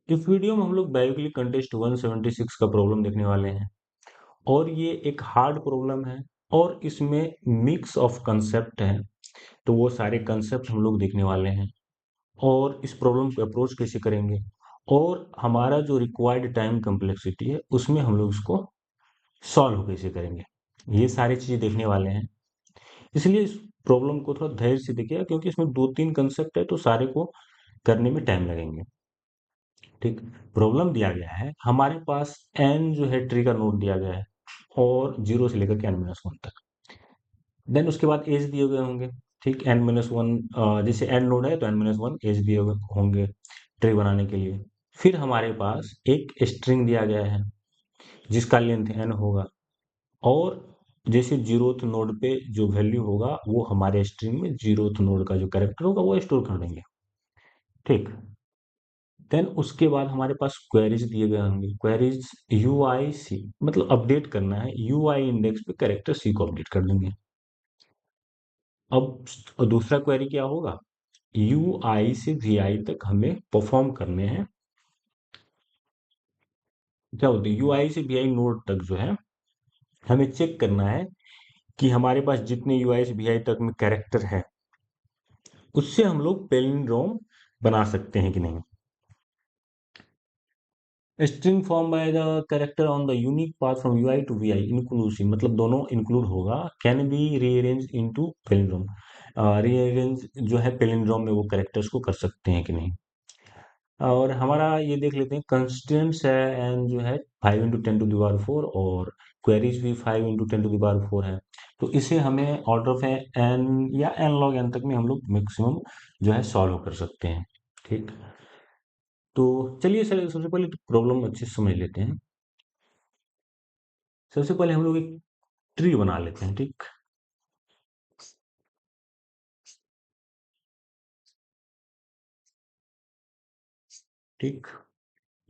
इस वीडियो में हम लोग बायोक्लिक कंटेस्ट 176 का प्रॉब्लम देखने वाले हैं और ये एक हार्ड प्रॉब्लम है और इसमें मिक्स ऑफ कंसेप्ट है। तो वो सारे कंसेप्ट हम लोग देखने वाले हैं और इस प्रॉब्लम को अप्रोच कैसे करेंगे और हमारा जो रिक्वायर्ड टाइम कम्प्लेक्सिटी है उसमें हम लोग इसको सॉल्व कैसे करेंगे, ये सारी चीज़ें देखने वाले हैं। इसलिए इस प्रॉब्लम को थोड़ा धैर्य से देखिएगा क्योंकि इसमें 2-3 कंसेप्ट है तो सारे को करने में टाइम लगेंगे। ठीक, प्रॉब्लम दिया गया है हमारे पास एन जो है ट्री का नोड दिया गया है और 0 से लेकर के n-1 तक। देन उसके बाद एज दिए गए होंगे। ठीक, n-1 जैसे n नोड है तो n-1 एज दिए हुए होंगे ट्री बनाने के लिए। फिर हमारे पास एक स्ट्रिंग दिया गया है जिसका लेंथ n होगा और जैसे 0th नोड पे जो वैल्यू होगा वो हमारे स्ट्रिंग में 0th नोड का जो कैरेक्टर होगा वो स्टोर कर देंगे। ठीक, देन उसके बाद हमारे पास क्वेरीज दिए गए होंगे। क्वेरीज यू आई सी मतलब अपडेट करना है, यू आई इंडेक्स पे कैरेक्टर सी को अपडेट कर देंगे। अब दूसरा क्वेरी क्या होगा, यू आई से वी आई तक हमें परफॉर्म करने हैं। क्या होते हैं, यू आई से वी आई नोड तक जो है हमें चेक करना है कि हमारे पास जितने यू आई से वी आई तक में कैरेक्टर है उससे हम लोग पैलिंड्रोम बना सकते हैं कि नहीं। String form by the character on the unique path from UI to VI inclusive मतलब दोनों इंक्लूड होगा। Can be rearrange into palindrome, rearrange जो है पैलिंड्रोम में वो कैरेक्टर्स को कर सकते हैं कि नहीं। और हमारा ये देख लेते हैं कंस्टेंट्स है एन जो है 5 × 10⁴ और क्वेरीज भी 5 × 10⁴ है। तो इसे हमें ऑर्डर ऑफ एन या एन लॉग एन तक में हम लोग मैक्सिमम जो है सॉल्व कर सकते हैं। ठीक, तो चलिए सर सबसे पहले तो प्रॉब्लम अच्छे से समझ लेते हैं। सबसे पहले हम लोग एक ट्री बना लेते हैं। ठीक, ठीक,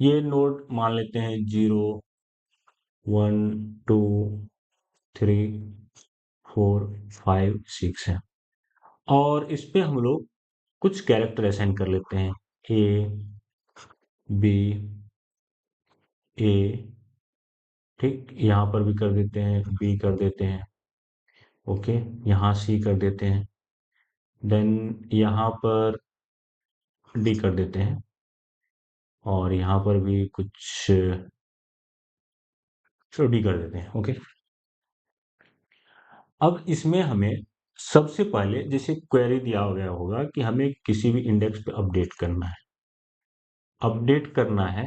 ये नोड मान लेते हैं 0 1 2 3 4 5 6 है और इस पे हम लोग कुछ कैरेक्टर असाइन कर लेते हैं, ए बी ए। ठीक, यहाँ पर भी कर देते हैं, बी कर देते हैं, ओके, यहाँ सी कर देते हैं, देन यहाँ पर डी कर देते हैं और यहाँ पर भी कुछ डी कर देते हैं। ओके, अब इसमें हमें सबसे पहले जैसे क्वेरी दिया गया होगा कि हमें किसी भी इंडेक्स पे अपडेट करना है। अपडेट करना है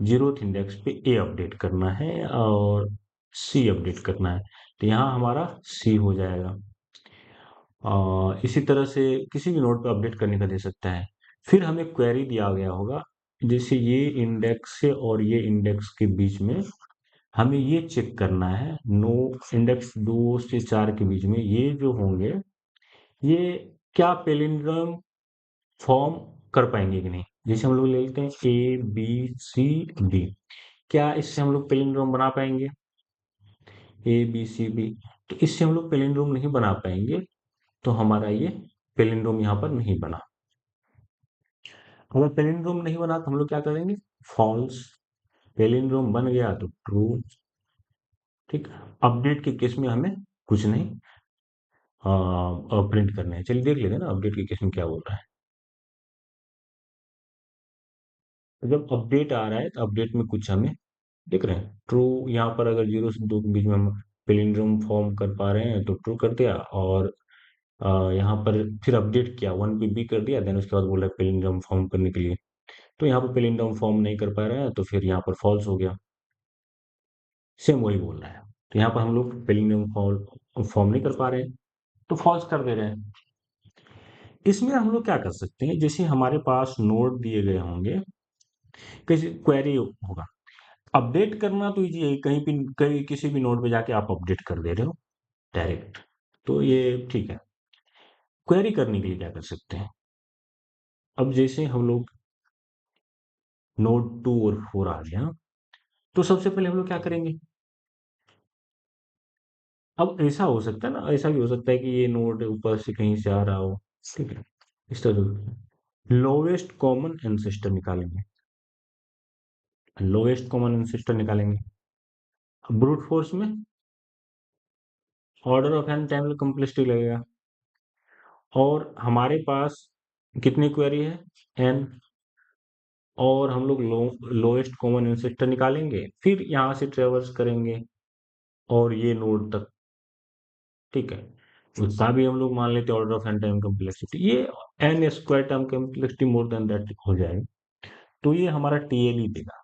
0th इंडेक्स पे ए अपडेट करना है और सी अपडेट करना है। तो यहाँ हमारा सी हो जाएगा। इसी तरह से किसी भी नोड पे अपडेट करने का दे सकता है। फिर हमें क्वेरी दिया गया होगा जैसे ये इंडेक्स से और ये इंडेक्स के बीच में हमें ये चेक करना है, नो इंडेक्स 2 से 4 के बीच में ये जो होंगे ये क्या पैलिंड्रोम फॉर्म कर पाएंगे कि नहीं। जैसे हम लोग ले लेते हैं ए बी सी डी, क्या इससे हम लोग पैलिंड्रोम बना पाएंगे, ए बी सी बी। तो इससे हम लोग पैलिंड्रोम नहीं बना पाएंगे तो हमारा ये पैलिंड्रोम यहाँ पर नहीं बना। अगर पैलिंड्रोम नहीं बना तो हम लोग क्या करेंगे, फॉल्स। पैलिंड्रोम बन गया तो ट्रू। ठीक, अपडेट के केस में हमें कुछ नहीं प्रिंट करने हैं। चलिए देख लेते हैं ना अपडेट के केस में क्या बोल रहा है। तो जब अपडेट आ रहा है तो अपडेट में कुछ हमें देख रहे हैं ट्रू। यहाँ पर अगर 0 से 2 के बीच में हम पैलिंड्रोम फॉर्म कर पा रहे हैं तो ट्रू कर दिया और यहाँ पर फिर अपडेट किया 1 पे बी कर दिया, देन उसके बाद बोला पैलिंड्रोम फॉर्म करने के लिए। तो यहाँ पर पैलिंड्रोम फॉर्म नहीं कर पा रहे हैं तो फिर यहाँ पर फॉल्स हो गया। सेम वही बोल रहा है। तो यहाँ पर हम लोग पैलिंड्रोम फॉर्म नहीं कर पा रहे हैं तो फॉल्स कर दे रहे हैं। इसमें हम लोग क्या कर सकते हैं, जैसे हमारे पास नोड दिए गए होंगे, किसी क्वेरी होगा, अपडेट करना तो इजी है, कहीं भी कहीं किसी भी नोड पे जाके आप अपडेट कर दे रहे हो डायरेक्ट, तो ये ठीक है। क्वेरी करने के लिए क्या कर सकते हैं, अब जैसे हम लोग नोड 2 और 4 आ गया तो सबसे पहले हम लोग क्या करेंगे। अब ऐसा हो सकता है ना, ऐसा भी हो सकता है कि ये नोड ऊपर से कहीं से आ रहा हो। ठीक है, इस तरह लोवेस्ट कॉमन एंसेस्टर निकालेंगे। लोएस्ट कॉमन एंसेस्टर निकालेंगे। ब्रूट फोर्स में order of N time complexity लगेगा, और हमारे पास कितनी क्वेरी है, एन, और हम लोग लोएस्ट कॉमन एंसेस्टर निकालेंगे, फिर यहाँ से ट्रेवर्स करेंगे और ये नोड तक, ठीक है। उतना भी हम लोग मान लेते हैं order of N time complexity, ये n square time complexity more than that हो जाएगा, तो ये हमारा टीएलई देगा,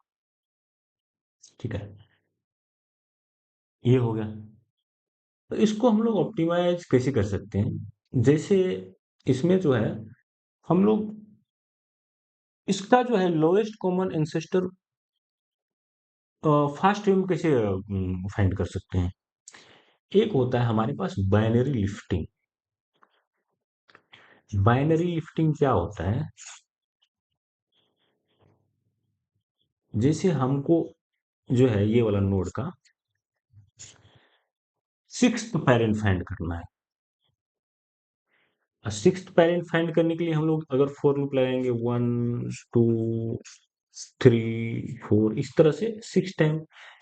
ठीक है। ये हो गया। तो इसको हम लोग ऑप्टिमाइज कैसे कर सकते हैं, जैसे इसमें जो है हम लोग इसका जो है lowest common ancestor fast way में कैसे फाइंड कर सकते हैं। एक होता है हमारे पास बाइनरी लिफ्टिंग। बाइनरी लिफ्टिंग क्या होता है, जैसे हमको जो है ये वाला नोड का सिक्स्थ पेरेंट फाइंड करना है। सिक्स्थ पेरेंट फाइंड करने के लिए हम लोग अगर फॉर लूप लगाएंगे 1 2 3 4, इस तरह से 6 time,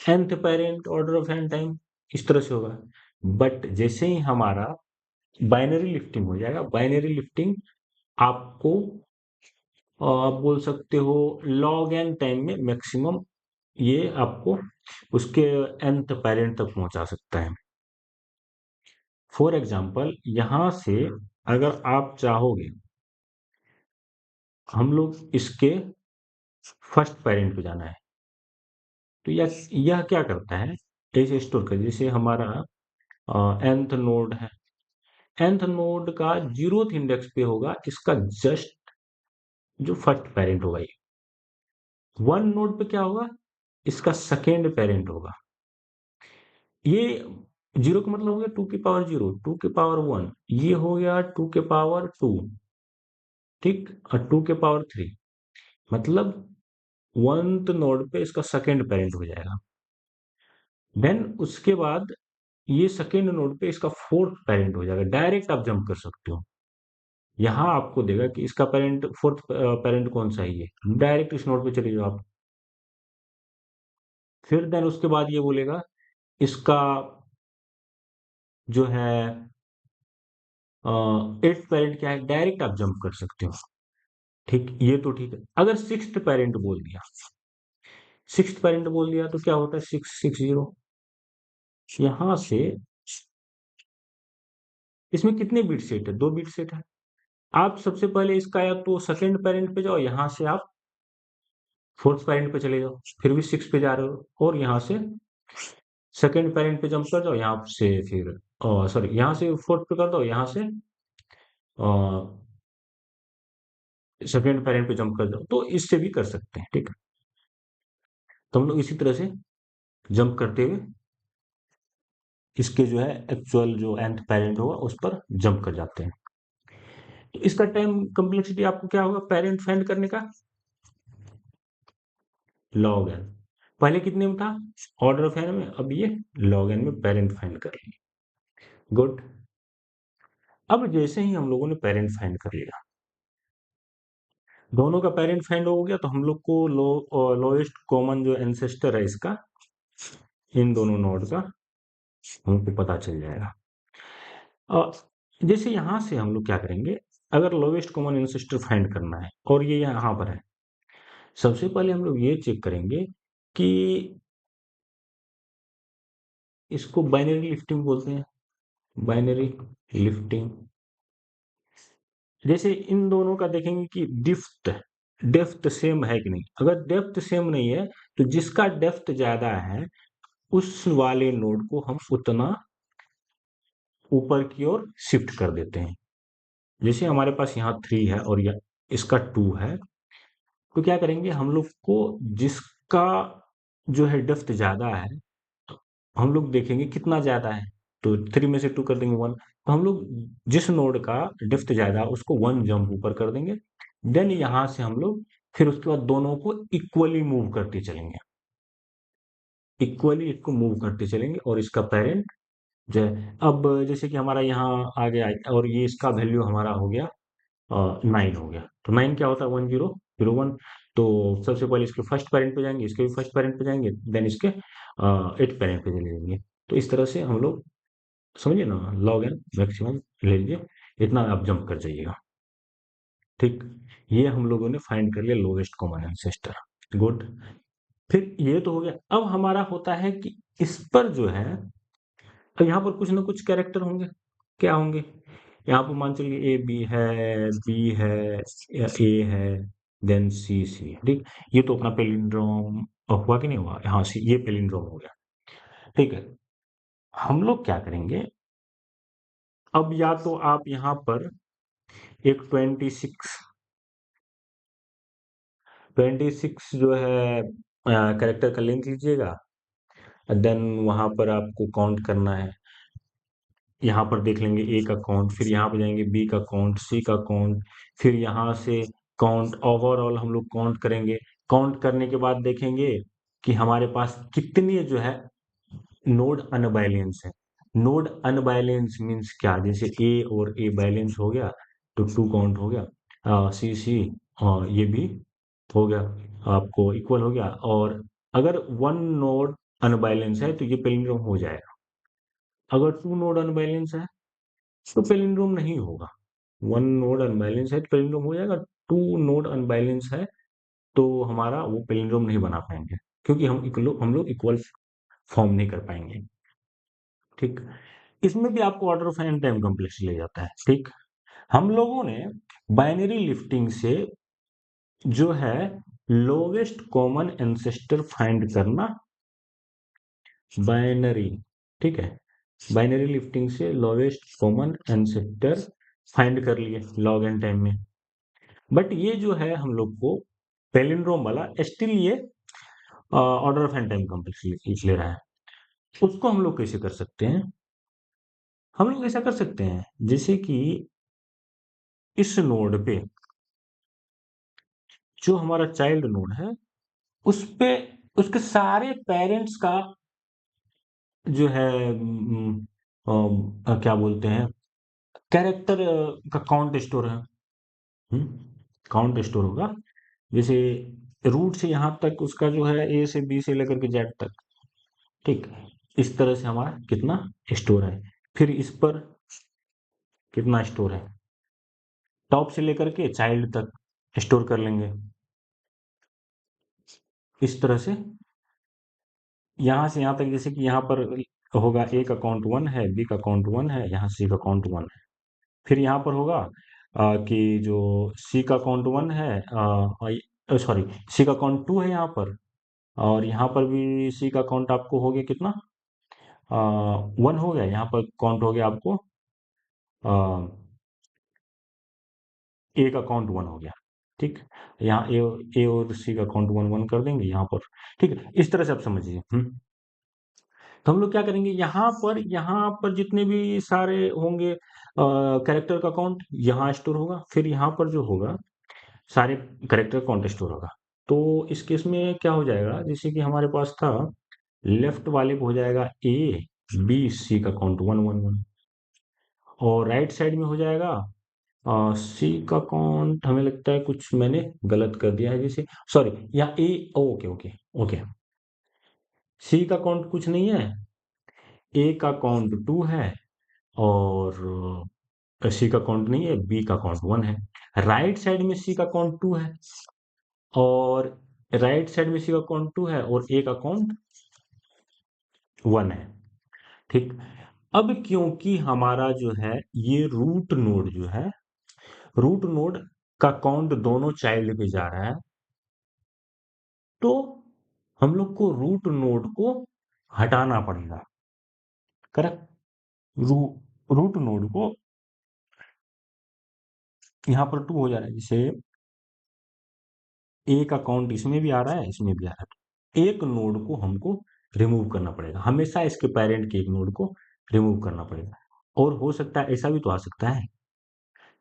nth parent order of n time, इस तरह से होगा। बट जैसे ही हमारा बाइनरी लिफ्टिंग हो जाएगा, बाइनरी लिफ्टिंग आपको आप बोल सकते हो log n टाइम में मैक्सिमम ये आपको उसके nth पेरेंट तक पहुंचा सकता है। फॉर एग्जाम्पल यहां से अगर आप चाहोगे, हम लोग इसके फर्स्ट पेरेंट पे जाना है, तो यह क्या करता है, ऐसे स्टोर कर, जैसे हमारा nth नोड है, nth नोड का 0th इंडेक्स पे होगा इसका जस्ट जो फर्स्ट पेरेंट होगा, ये 1 नोड पे क्या होगा, इसका सेकेंड पेरेंट होगा। ये 0 का मतलब हो गया 2 की पावर 0, 2 की पावर 1, ये हो गया 2 की पावर 2, ठीक, और 2 की पावर 3, मतलब 1th नोड पे इसका सेकेंड पेरेंट हो जाएगा। देन उसके बाद ये सेकेंड नोड पे इसका फोर्थ पेरेंट हो जाएगा, डायरेक्ट आप जंप कर सकते हो। यहाँ आपको देगा कि इसका पेरेंट फोर्थ पेरेंट कौन सा है, ये डायरेक्ट इस नोड पे चले जाओ आप। फिर देन उसके बाद ये बोलेगा इसका जो है एट्थ पेरेंट क्या है, डायरेक्ट आप जंप कर सकते हो, ठीक, ये तो ठीक है। अगर सिक्स्थ पेरेंट बोल दिया, सिक्स्थ पेरेंट बोल दिया तो क्या होता है, 6 6 0, यहां से इसमें कितने बिट सेट है, 2 बिट सेट है। आप सबसे पहले इसका या तो सेकंड पेरेंट पे जाओ, यहां से आप फोर्थ पेरेंट पे चले जाओ, फिर भी 6 पे जा रहे हो, और यहाँ से सेकंड पेरेंट पे जंप कर जाओ, यहाँ से फिर सॉरी यहाँ से फोर्थ पे कर दो, यहाँ से सेकंड पेरेंट पे जंप कर जाओ, तो इससे भी कर सकते हैं, ठीक है। तो हम लोग इसी तरह से जंप करते हुए इसके जो है एक्चुअल जो nth पेरेंट होगा उस पर जंप कर जाते हैं। तो इसका टाइम कम्प्लेक्सिटी आपको क्या होगा पेरेंट फाइंड करने का, log n। पहले कितने में था, ऑर्डर ऑफ n में, अब ये log n में पेरेंट फाइंड कर लिए, गुड। अब जैसे ही हम लोगों ने पेरेंट फाइंड कर लिया, दोनों का पेरेंट फाइंड हो गया, तो हम लोग को लोएस्ट कॉमन जो एंसेस्टर है इसका, इन दोनों नोड का हमको पता चल जाएगा। जैसे यहां से हम लोग क्या करेंगे, अगर लोएस्ट कॉमन एंसेस्टर फाइंड करना है और ये यहाँ पर है, सबसे पहले हम लोग ये चेक करेंगे कि इसको बाइनरी लिफ्टिंग बोलते हैं, बाइनरी लिफ्टिंग। जैसे इन दोनों का देखेंगे कि डेप्थ सेम है कि नहीं, अगर डेप्थ सेम नहीं है तो जिसका डेप्थ ज्यादा है उस वाले नोड को हम उतना ऊपर की ओर शिफ्ट कर देते हैं। जैसे हमारे पास यहाँ 3 है और इसका 2 है, तो क्या करेंगे हम लोग को, जिसका जो है डेप्थ ज्यादा है, हम लोग देखेंगे कितना ज्यादा है, तो 3 में से 2 कर देंगे 1, तो हम लोग जिस नोड का डेप्थ ज्यादा है उसको 1 जंप ऊपर कर देंगे। देन यहां से हम लोग फिर उसके बाद दोनों को इक्वली मूव करते चलेंगे, इक्वली इसको मूव करते चलेंगे, और इसका पेरेंट जो है, अब जैसे कि हमारा यहाँ आ गया और ये इसका वैल्यू हमारा हो गया 9 हो गया, तो 9 क्या होता है, 1001। तो सबसे पहले इसके फर्स्ट पेरेंट पे जाएंगे, इसके भी फर्स्ट पेरेंट पे जाएंगे, देन इसके एट पेरेंट पे चले जाएंगे। तो इस तरह से हम लोग समझिए ना, लॉग एन मैक्सिमम ले लीजिए, इतना आप जंप कर जाइएगा। ठीक, ये हम लोगों ने फाइंड कर लिया लोवेस्ट कॉमन एंसेस्टर। गुड। फिर ये तो हो गया। अब हमारा होता है कि इस पर जो है, अब यहाँ पर कुछ ना कुछ कैरेक्टर होंगे। क्या होंगे? यहाँ पर मान चलिए ए बी है, बी है, या ए है, देन सी सी। ठीक, ये तो अपना पेलिंड्रोम हुआ कि नहीं हुआ? हाँ, सी, ये पेलिंड्रोम हो गया। ठीक है, हम लोग क्या करेंगे, अब या तो आप यहाँ पर एक 26 जो है कैरेक्टर का लिंक लीजिएगा, देन वहां पर आपको काउंट करना है। यहाँ पर देख लेंगे ए का काउंट, फिर यहाँ पे जाएंगे बी का काउंट, सी का काउंट, फिर यहाँ से काउंट ओवरऑल हम लोग काउंट करेंगे। काउंट करने के बाद देखेंगे कि हमारे पास कितनी जो है नोड अनबैलेंस है। नोड अनबैलेंस मीन्स क्या? जैसे ए और ए बैलेंस हो गया तो टू काउंट हो गया, सी सी ये भी हो गया, आपको इक्वल हो गया। और अगर वन नोड अनबैलेंस है तो ये पैलिंड्रोम हो जाएगा। अगर टू नोड अनबैलेंस है तो पैलिंड्रोम नहीं होगा। वन नोड अनबैलेंस है तो पैलिंड्रोम हो जाएगा, टू नोड अनबैलेंस है तो हमारा वो पैलिंड्रोम नहीं बना पाएंगे, क्योंकि हम लोग इक्वल फॉर्म नहीं कर पाएंगे। ठीक, इसमें भी आपको order of N time complex ले जाता है। ठीक, हम लोगों ने बाइनरी लिफ्टिंग से जो है लोवेस्ट कॉमन एंसेस्टर फाइंड करना, बाइनरी, ठीक है, बाइनरी लिफ्टिंग से लोवेस्ट कॉमन एंसेस्टर फाइंड कर लिए लॉग एन टाइम में। बट ये जो है हम लोग को पैलिंड्रोम वाला स्टिल ये order of N time complex ले रहा है। उसको हम लोग कैसे कर सकते हैं? हम लोग ऐसा कर सकते हैं जैसे कि इस नोड पे जो हमारा चाइल्ड नोड है, उस पे उसके सारे पेरेंट्स का जो है क्या बोलते हैं, कैरेक्टर का काउंट स्टोर है। काउंट स्टोर होगा, जैसे रूट से यहाँ तक उसका जो है ए से बी से लेकर के जेड तक। ठीक, इस तरह से हमारा कितना स्टोर है। फिर इस पर कितना स्टोर है, टॉप से लेकर के चाइल्ड तक स्टोर कर लेंगे। इस तरह से यहाँ से यहाँ तक, जैसे कि यहाँ पर होगा ए का काउंट 1 है, बी का काउंट 1 है, यहाँ सी का काउंट 1 है। फिर यहाँ पर होगा कि जो सी का काउंट 1 है, सॉरी, सी का काउंट 2 है यहाँ पर, और यहाँ पर भी सी का काउंट आपको हो गया कितना, 1 हो गया। यहाँ पर काउंट हो गया आपको ए का काउंट 1 हो गया। ठीक, यहाँ ए और सी का काउंट 1 1 कर देंगे यहाँ पर। ठीक है, इस तरह से आप समझिए। तो हम लोग क्या करेंगे, यहाँ पर जितने भी सारे होंगे कैरेक्टर का काउंट यहाँ स्टोर होगा, फिर यहाँ पर जो होगा सारे कैरेक्टर काउंट स्टोर होगा। तो इस केस में क्या हो जाएगा, जैसे कि हमारे पास था, लेफ्ट वाले को हो जाएगा ए बी सी का काउंट 1 1 1, और राइट साइड में हो जाएगा सी का काउंट, हमें लगता है कुछ मैंने गलत कर दिया है, जैसे सॉरी, यहाँ ए, ओके ओके ओके, सी का काउंट कुछ नहीं है, ए का काउंट 2 है, और सी का काउंट नहीं है, बी का काउंट 1 है। राइट साइड में सी का काउंट 2 है, और राइट साइड में सी का काउंट 2 है, और ए का काउंट 1 है। ठीक, अब क्योंकि हमारा जो है ये रूट नोड जो है, रूट नोड का काउंट दोनों चाइल्ड पे जा रहा है, तो हम लोग को रूट नोड को हटाना पड़ेगा। करेक्ट, रू रूट नोड को यहाँ पर 2 हो जा रहा है, जैसे ए का काउंट इसमें भी आ रहा है, इसमें भी आ रहा है, तो एक नोड को हमको रिमूव करना पड़ेगा, हमेशा इसके पेरेंट के एक नोड को रिमूव करना पड़ेगा। और हो सकता है ऐसा भी तो आ सकता है,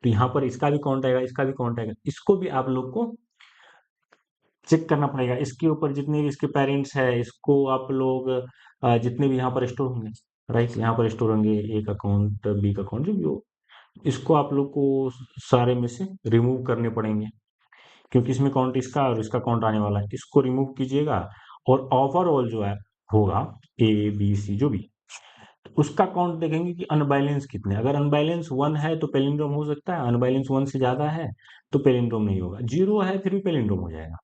तो यहाँ पर इसका भी काउंट आएगा, इसका भी काउंट आएगा, इसको भी आप लोग को चेक करना पड़ेगा। इसके ऊपर जितने भी इसके पेरेंट्स है, इसको आप लोग जितने भी यहाँ पर स्टोर होंगे, राइट, यहाँ पर स्टोर होंगे, ए का काउंट, बी का काउंट, जो भी हो, इसको आप लोग को सारे में से रिमूव करने पड़ेंगे। क्योंकि इसमें काउंट इसका और इसका काउंट आने वाला है, इसको रिमूव कीजिएगा और ओवरऑल जो है होगा ए बी सी जो भी, तो उसका काउंट देखेंगे कि अनबैलेंस कितने, अगर अनबैलेंस 1 है तो पैलिंड्रोम हो सकता है, अनबैलेंस 1 से ज्यादा है तो पैलिंड्रोम नहीं होगा, 0 है फिर भी पैलिंड्रोम हो जाएगा,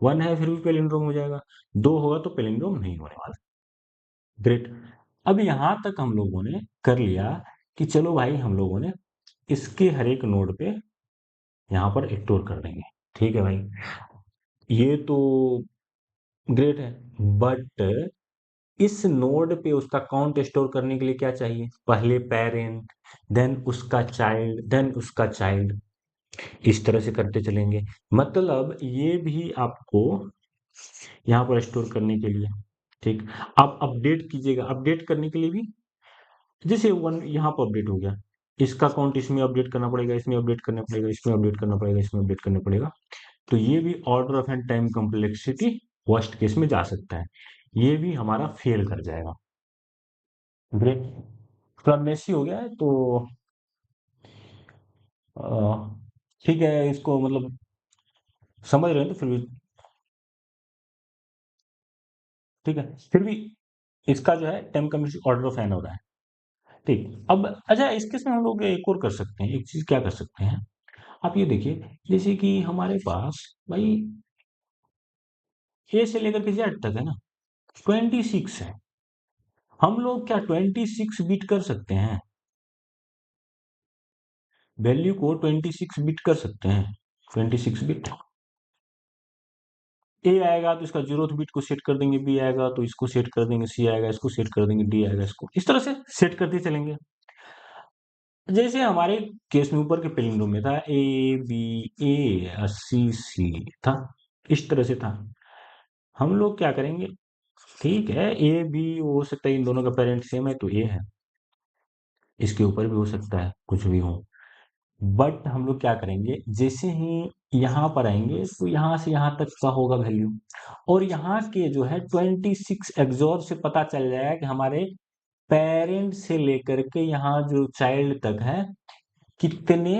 1 है फिर भी पैलिंड्रोम हो जाएगा, 2 होगा तो पैलिंड्रोम नहीं होने वाला। ग्रेट। अब यहां तक हम लोगों ने कर लिया कि चलो भाई हम लोगों ने इसके हर एक नोड पे यहाँ पर स्टोर कर देंगे। ठीक है भाई, ये तो ग्रेट है, बट इस नोड पे उसका काउंट स्टोर करने के लिए क्या चाहिए, पहले पेरेंट, देन उसका चाइल्ड, देन उसका चाइल्ड, इस तरह से करते चलेंगे। मतलब ये भी आपको यहाँ पर स्टोर करने के लिए, ठीक, आप अपडेट कीजिएगा, अपडेट करने के लिए भी जैसे वन यहाँ पर अपडेट हो गया, इसका काउंट इसमें अपडेट करना पड़ेगा, इसमें अपडेट करना पड़ेगा, इसमें अपडेट करना पड़ेगा, इसमें अपडेट करना पड़ेगा, तो ये भी order of and time complexity worst case में जा सकता है, ये भी हमारा फेल कर जाएगा। ब्रेक, थोड़ा मेसी हो गया है तो अ, ठीक है, इसको मतलब समझ रहे हैं तो फिर भी ठीक है, फिर भी इसका जो है time complexity order of N हो रहा है। ठीक, अब अच्छा इस केस में हम लोग एक और कर सकते हैं, एक चीज क्या कर सकते हैं, आप ये देखिए, जैसे कि हमारे पास भाई ए से लेकर के जेड तक है ना, 26 है, हम लोग क्या 26 बीट कर सकते हैं, वैल्यू को 26 बिट कर सकते हैं, 26 बिट। ए आएगा तो इसका 0th बिट को सेट कर देंगे, बी आएगा तो इसको सेट कर देंगे, सी आएगा इसको सेट कर देंगे, डी आएगा इसको, इस तरह से सेट करते चलेंगे। जैसे हमारे केस में ऊपर के पैलिंड्रोम में था ए बी ए सी सी था, इस तरह से था, हम लोग क्या करेंगे, ठीक है ए बी हो सकता है, इन दोनों का पेरेंट सेम है तो ए है, इसके ऊपर भी हो सकता है कुछ भी हो, बट हम लोग क्या करेंगे, जैसे ही यहाँ पर आएंगे तो यहाँ से यहाँ तक का होगा वैल्यू, और यहाँ के जो है 26 एग्जॉर से पता चल जाएगा कि हमारे पेरेंट से लेकर के यहाँ जो चाइल्ड तक है कितने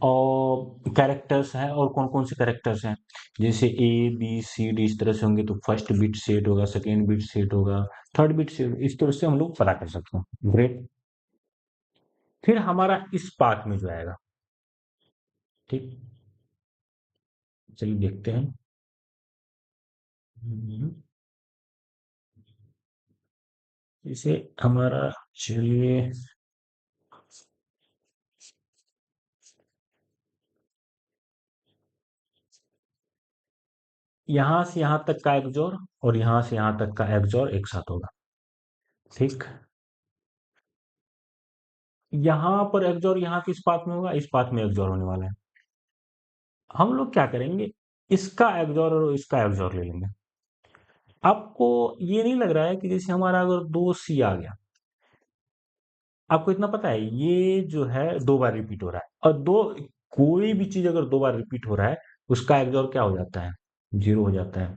और कैरेक्टर्स हैं और कौन कौन से कैरेक्टर्स हैं, जैसे ए बी सी डी इस तरह से होंगे तो फर्स्ट बिट सेट होगा, सेकेंड बिट सेट होगा, थर्ड बिट सेट, इस तरह से हम लोग पता कर सकते हैं। ग्रेट, फिर हमारा इस पार्ट में जो आएगा, ठीक, चलिए देखते हैं। हम्म, इसे हमारा, चलिए यहां से यहां तक का एक्सोर और यहां से यहां तक का एक्सोर एक साथ होगा, ठीक, यहां पर एक्सोर यहाँ किस पाथ में होगा, इस पाथ में एक्सोर होने वाला है, हम लोग क्या करेंगे, इसका एक्सोर और इसका एक्सोर ले लेंगे। आपको ये नहीं लग रहा है कि जैसे हमारा अगर 2C आ गया, आपको इतना पता है ये जो है 2 बार रिपीट हो रहा है, और दो, कोई भी चीज अगर 2 बार रिपीट हो रहा है उसका एक्सोर क्या हो जाता है, 0 हो जाता है,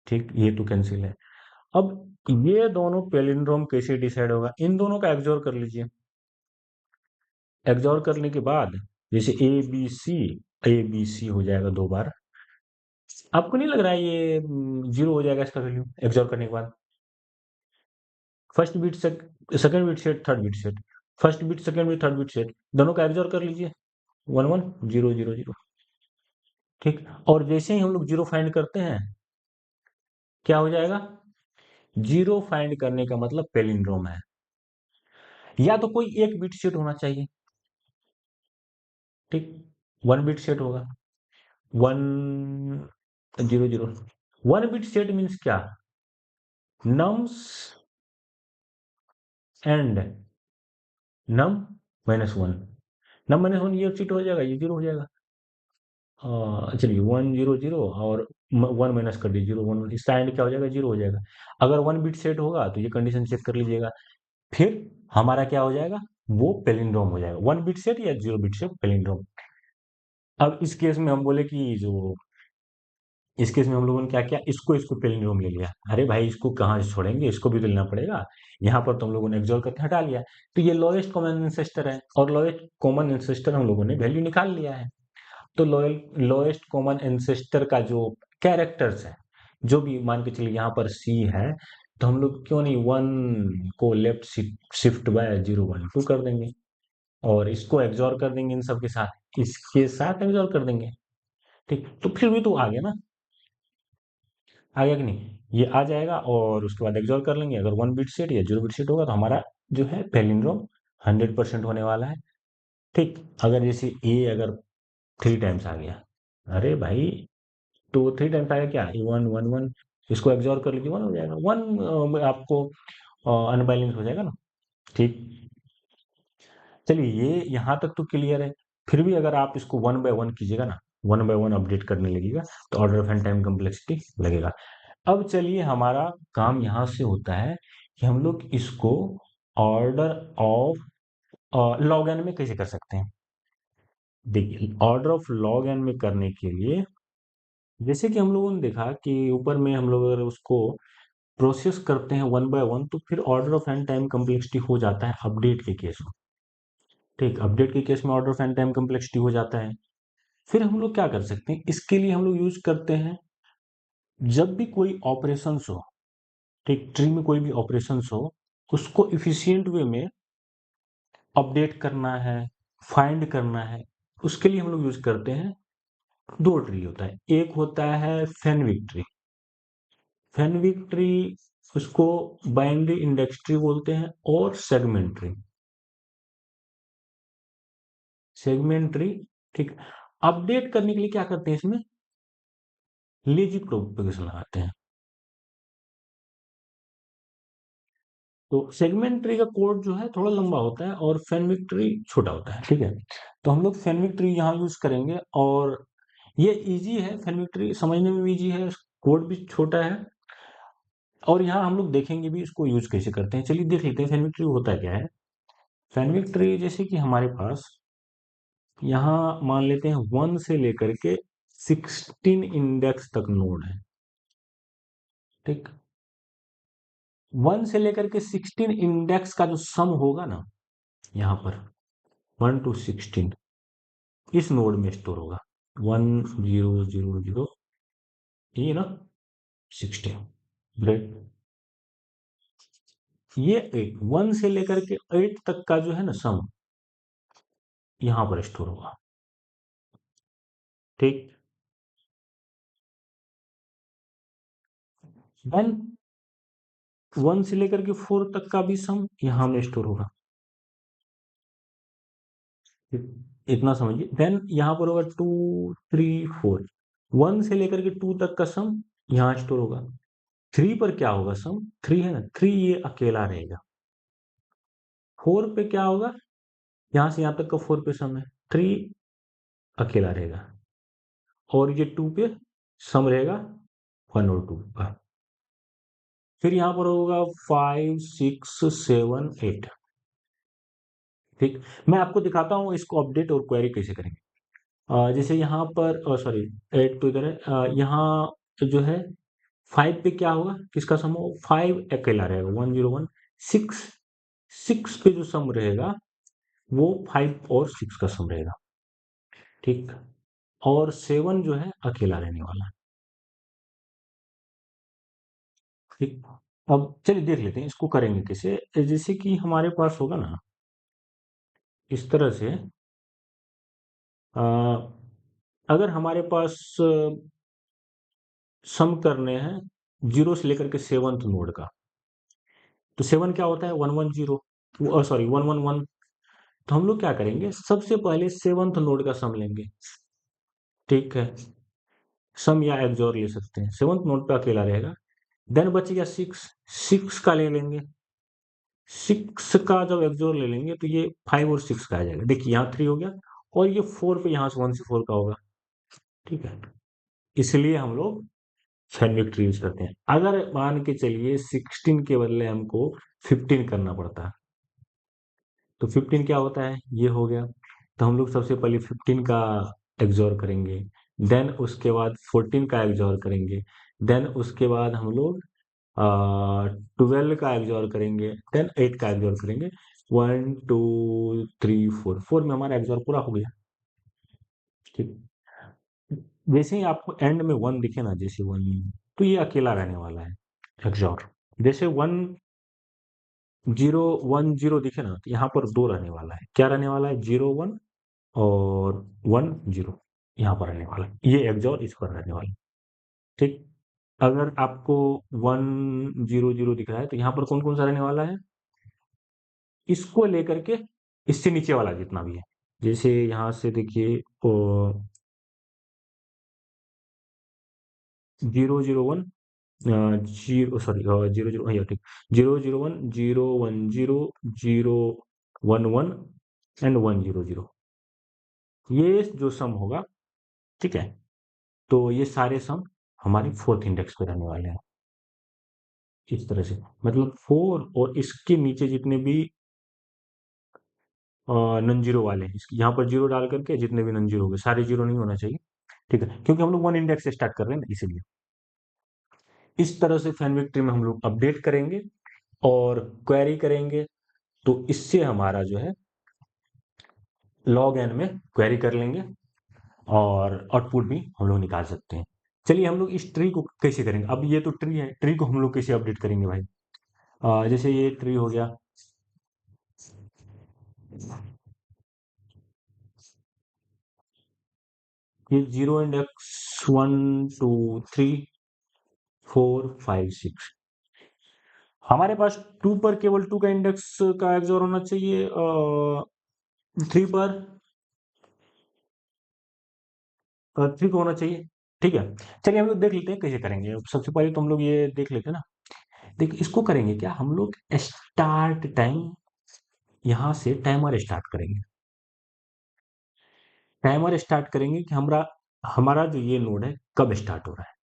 ठीक, ये तो कैंसिल है। अब ये दोनों पैलिंड्रोम कैसे डिसाइड होगा, इन दोनों का एक्सोर कर लीजिए, एक्सोर करने के बाद जैसे ए बी सी हो जाएगा 2 बार, आपको नहीं लग रहा है ये 0 हो जाएगा इसका वैल्यू एक्सोर करने के बाद, first bit second bit set, third bit set, first bit second bit third bit set, दोनों का एक्सोर कर लीजिए, 1 1 0 0 0, ठीक, और जैसे ही हम लोग 0 फाइंड करते हैं क्या हो जाएगा, 0 फाइंड करने का मतलब पैलिंड्रोम है, या तो कोई एक बिट सेट होना चाहिए, ठीक, 1 बिट सेट होगा, 1 0 0, 1 बिट सेट मीन्स क्या, नम्स एंड नम -1, नम -1 ये चीट हो जाएगा, ये 0 हो जाएगा, चलिए 1 0 0 और 1 कर दीजिए, 0 1 इसका एंड क्या हो जाएगा, 0 हो जाएगा। अगर 1 बिट सेट होगा तो ये कंडीशन चेक कर लीजिएगा, फिर हमारा क्या हो जाएगा, वो पेलिंड्रोम हो जाएगा, 1 बिट सेट या 0 बिट सेट पेलिंड्रोम। अब इस केस में हम बोले कि जो इस केस में हम लोगों ने क्या किया, इसको इसको पेलिंड्रोम ले लिया, अरे भाई इसको कहाँ से छोड़ेंगे, इसको भी तो लेना पड़ेगा, यहाँ पर तो हम लोगों ने एक्सोर करके हटा लिया, तो ये लोएस्ट कॉमन एंसेस्टर है, और लोएस्ट कॉमन एंसेस्टर हम लोगों ने वैल्यू निकाल लिया है। तो लोएस्ट कॉमन एंसेस्टर का जो कैरेक्टर्स है, जो भी मान के चलिए यहाँ पर सी है, तो हम लोग क्यों नहीं 1 को लेफ्ट शिफ्ट बाय 0 1 2 कर देंगे और इसको एग्जॉर कर देंगे इन सब के साथ, इसके साथ एग्जॉर कर देंगे। ठीक, तो फिर भी तो आ गया ना, आ गया कि नहीं, ये आ जाएगा और उसके बाद एग्जॉर कर लेंगे। अगर 1 बिट सेट या 0 बिट सेट होगा तो हमारा जो है पैलिंड्रोम 100% होने वाला है। ठीक, अगर जैसे ए अगर 3 टाइम्स आ गया, अरे भाई, तो 3 टाइम्स आएगा क्या, 1 1 1, इसको एब्जॉर्ब कर लीजिए 1 हो जाएगा, 1 आपको अनबैलेंस हो जाएगा ना। ठीक, चलिए ये यहाँ तक तो क्लियर है। फिर भी अगर आप इसको 1 बाय 1 कीजिएगा ना, 1 बाय 1 अपडेट करने लगेगा, तो order of N time complexity लगेगा। अब चलिए हमारा काम यहाँ से होता है कि हम लोग इसको ऑर्डर ऑफ लॉग एन में कैसे कर सकते हैं। देखिए, ऑर्डर ऑफ लॉग एन में करने के लिए, जैसे कि हम लोगों ने देखा कि ऊपर में हम लोग अगर उसको प्रोसेस करते हैं 1 बाय 1, तो फिर order of N time complexity हो जाता है अपडेट के केस में। ठीक, अपडेट के केस में order of N time complexity हो जाता है। फिर हम लोग क्या कर सकते हैं, इसके लिए हम लोग यूज करते हैं, जब भी कोई ऑपरेशन हो, ठीक, ट्री में कोई भी ऑपरेशन हो, उसको इफिशियंट वे में अपडेट करना है, फाइंड करना है, उसके लिए हम लोग यूज करते हैं, 2 ट्री होता है। एक होता है फेनविक ट्री, फेनविक ट्री उसको बाइनरी इंडेक्स ट्री बोलते हैं, और सेगमेंट ट्री, सेगमेंट ट्री। ठीक, अपडेट करने के लिए क्या करते हैं इसमें, लेजी प्रोपेगेशन लगाते हैं। तो सेगमेंट ट्री का कोड जो है थोड़ा लंबा होता है और फेनविक ट्री छोटा होता है। ठीक है, तो हम लोग फेनविक ट्री यहाँ यूज करेंगे, और ये इजी है, फेनविक ट्री समझने में भी इजी है, कोड भी छोटा है, और यहाँ हम लोग देखेंगे भी इसको यूज कैसे करते हैं। चलिए देख लेते हैं फेनविक ट्री होता क्या है। फेनविक ट्री जैसे कि हमारे पास यहाँ मान लेते हैं 1 से लेकर के 16 इंडेक्स तक नोड है। ठीक, 1 से लेकर के 16 इंडेक्स का जो सम होगा ना, यहाँ पर 1 to 16 इस नोड में स्टोर होगा, 1 0 0 0, ये ना 16, ग्रेट। ये 1 से लेकर के 8 तक का जो है ना सम यहाँ पर स्टोर होगा। ठीक, देन 1 से लेकर के 4 तक का भी सम यहाँ में स्टोर होगा। इतना समझिए। देन यहाँ पर होगा 2 3 4, 1 से लेकर के 2 तक का सम यहाँ स्टोर होगा। 3 पर क्या होगा सम, 3 है ना, 3 ये अकेला रहेगा। 4 पे क्या होगा, यहाँ से यहाँ तक का 4 पे सम है, 3 अकेला रहेगा, और ये 2 पे सम रहेगा 1 और 2 का। फिर यहाँ पर होगा 5 6 7 8। ठीक, मैं आपको दिखाता हूँ इसको अपडेट और क्वेरी कैसे करेंगे। जैसे यहाँ पर सॉरी, 8 तो इधर है, यहाँ जो है 5 पे क्या होगा, किसका सम हो, 5 अकेला रहेगा, 1 0 1। 6, 6 पे जो सम रहेगा वो 5 और 6 का सम रहेगा। ठीक, और 7 जो है अकेला रहने वाला है। ठीक, अब चलिए देख लेते हैं इसको करेंगे कैसे। जैसे कि हमारे पास होगा ना इस तरह से, अ, अगर हमारे पास सम करने हैं 0 से लेकर के 7th नोड का, तो 7 क्या होता है, 1 1 0, सॉरी 1 1 1। तो हम लोग क्या करेंगे, सबसे पहले 7th नोड का सम लेंगे। ठीक है, सम या एक्सओर ले सकते हैं, 7th नोड पे अकेला रहेगा। देन बचेगा 6, 6 का ले लेंगे। 6 का जब एक्सओर ले लेंगे तो ये 5 और 6 का आ जाएगा। देखिए यहाँ 3 हो गया, और ये 4 पे यहाँ से 1 से 4 का होगा। ठीक है, इसलिए हम लोग फैनविक ट्री यूज करते हैं। अगर मान के चलिए 16 के बदले हमको 15 करना पड़ता है, तो 15 क्या होता है, ये हो गया। तो हम लोग सबसे पहले 15 का एक्सओर करेंगे, देन उसके बाद 14 का एक्सओर करेंगे, देन उसके बाद हम लोग 12 का एक्सओर करेंगे, देन 8 का एक्सओर करेंगे। 1 2 3 4, 4 में हमारा एक्सओर पूरा हो गया। ठीक, वैसे ही आपको एंड में वन दिखे ना, जैसे वन, तो ये अकेला रहने वाला है एक्सॉर। जैसे वन जीरो वन जीरो दिखे ना, तो यहाँ पर दो रहने वाला है। क्या रहने वाला है? जीरो वन और वन जीरो यहाँ पर रहने वाला है। ये एक्सॉर इस पर रहने वाला है। ठीक। अगर आपको वन जीरो जीरो दिख रहा है, तो यहाँ पर कौन कौन सा रहने वाला है? इसको लेकर के इससे नीचे वाला जितना भी है। जैसे यहाँ से देखिए, zero zero one, zero sorry, zero zero, भैया ठीक, zero zero one, zero one zero, zero one one and one zero zero, ये जो सम होगा, ठीक है, तो ये सारे सम हमारी फोर्थ इंडेक्स पे रहने वाले हैं। इस तरह से, मतलब फोर और इसके नीचे जितने भी नॉन जीरो वाले हैं, यहाँ पर जीरो डाल करके जितने भी नॉन जीरो हो गए, सारे जीरो नहीं होना चाहिए। ठीक है, क्योंकि हम लोग वन इंडेक्स से स्टार्ट कर रहे हैं ना, इसीलिए इस तरह से फैनविक ट्री में हम लोग अपडेट करेंगे और क्वेरी करेंगे। तो इससे हमारा जो है लॉग एन में क्वेरी कर लेंगे और आउटपुट भी हम लोग निकाल सकते हैं। चलिए हम लोग इस ट्री को कैसे करेंगे? अब ये तो ट्री है, ट्री को हम लोग कैसे अपडेट करेंगे भाई? जैसे ये ट्री हो गया, ये zero index one two three four five six, हमारे पास टू पर केवल टू का इंडेक्स का एक्सोर होना चाहिए, थ्री पर थ्री को होना चाहिए। ठीक है, चलिए हम लोग देख लेते हैं कैसे करेंगे। सबसे पहले तो हम लोग ये देख लेते हैं ना। देखिए इसको करेंगे क्या, हम लोग स्टार्ट टाइम, यहाँ से टाइमर स्टार्ट करेंगे। टाइमर स्टार्ट करेंगे कि हमारा हमारा जो ये नोड है कब स्टार्ट हो रहा है।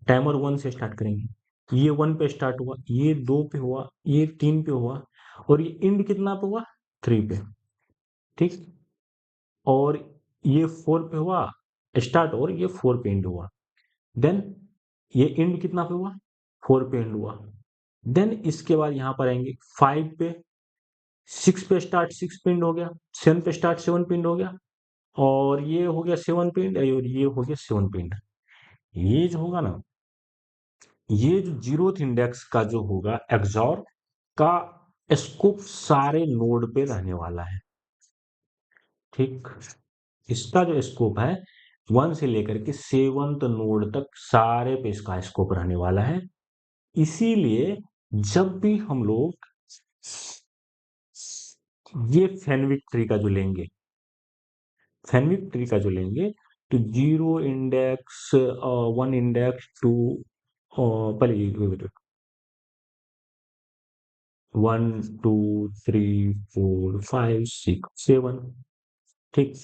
टाइमर वन से स्टार्ट करेंगे। ये वन पे स्टार्ट हुआ, ये दो पे हुआ, ये तीन पे हुआ, और ये इंड कितना पे हुआ? थ्री पे। ठीक। और ये फोर पे हुआ स्टार्ट, और ये फोर पे एंड हुआ। देन ये एंड कितना पे हुआ? फोर पे एंड हुआ। देन इसके बाद यहाँ पर आएंगे फाइव पे, सिक्स पे स्टार्ट, सिक्स पे एंड हो गया। सेवन पे स्टार्ट, सेवन पे एंड हो गया। और ये हो गया सेवन पे एंड, और ये हो गया सेवन पे एंड। ये जो होगा ना, ये जो जीरोथ इंडेक्स का जो होगा एक्सॉर का स्कोप सारे नोड पे रहने वाला है। ठीक। इसका जो स्कोप है वन से लेकर के सेवंथ नोड तक सारे पे इसका स्कोप रहने वाला है। इसीलिए जब भी हम लोग ये फेनविक ट्री का जो लेंगे, फेनविक ट्री का जो लेंगे, तो zero index one index two, पहले one two three four five six seven. ठीक।